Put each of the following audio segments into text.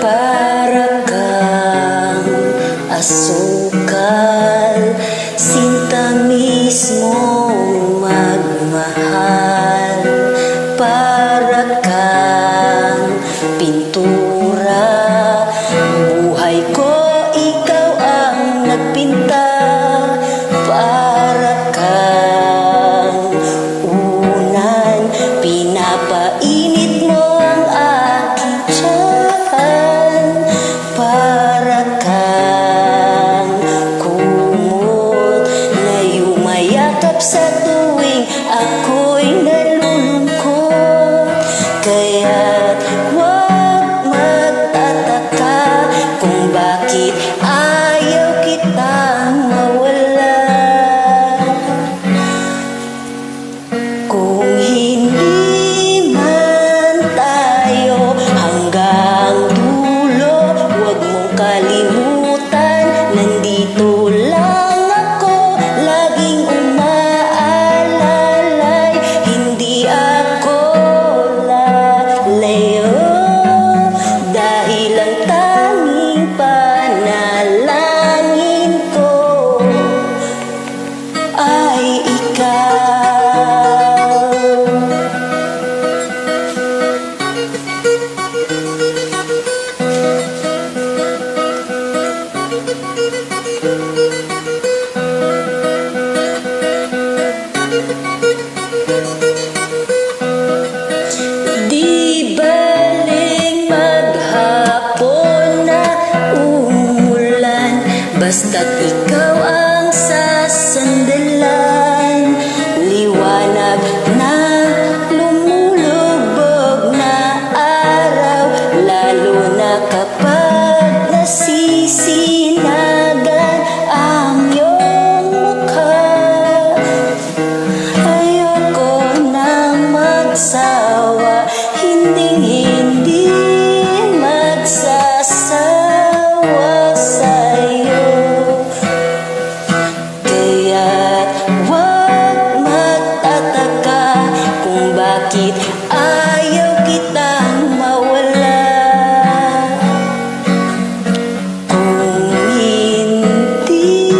Para kang asukal, sinta mismong magmahal. Para kang pintura, buhay ko ikaw ang nagpinta. Para kang unan, pinapainit mo ang aking tiyan. Para kang kumot na yumayakap sa tuwing ako'y nalulungkot. Kaya't huwag magtataka kung bakit ayaw kitang mawala. Kung hindi man tayo hanggang dulo, huwag mong kalimutan, nandito lang ako, laging umaalalay. Hindi ako lalayo, dahil ang tanging panalangin ko ay ikaw. Di baling maghapon na umulan, basta't ikaw ang sasandalan. Liwanag na lumulubog na araw, lalo na kapag nasisinagan ang iyong mukha. Ayoko nang magsawa, hinding-hindi magsasawa sa'yo. Kaya't huwag magtataka kung bakit ayaw kitang mawala. Kung hindi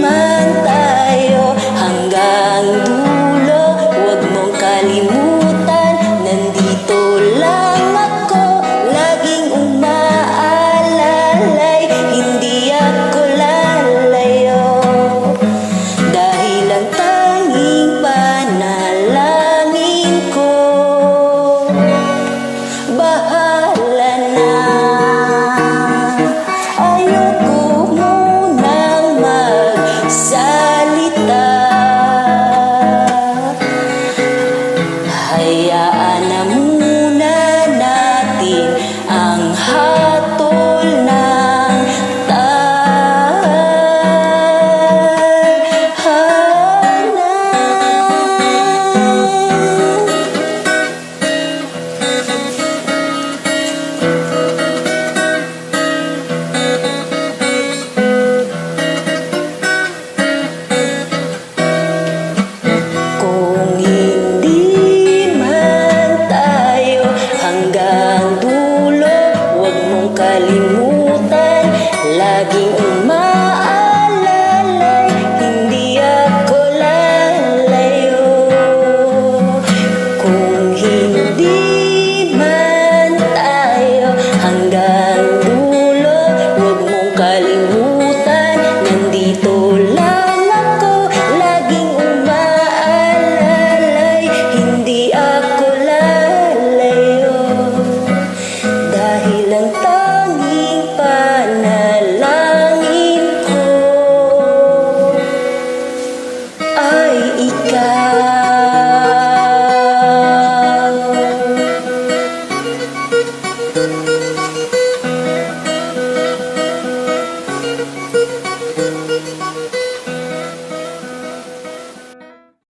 man tayo hanggang dulo, huwag mong kalimutan, nandito lang ako, laging umaalalay. Hindi ako lalayo, dahil ang tanging panalangin ko, bahala na. Ayoko munang magsalita, hayaan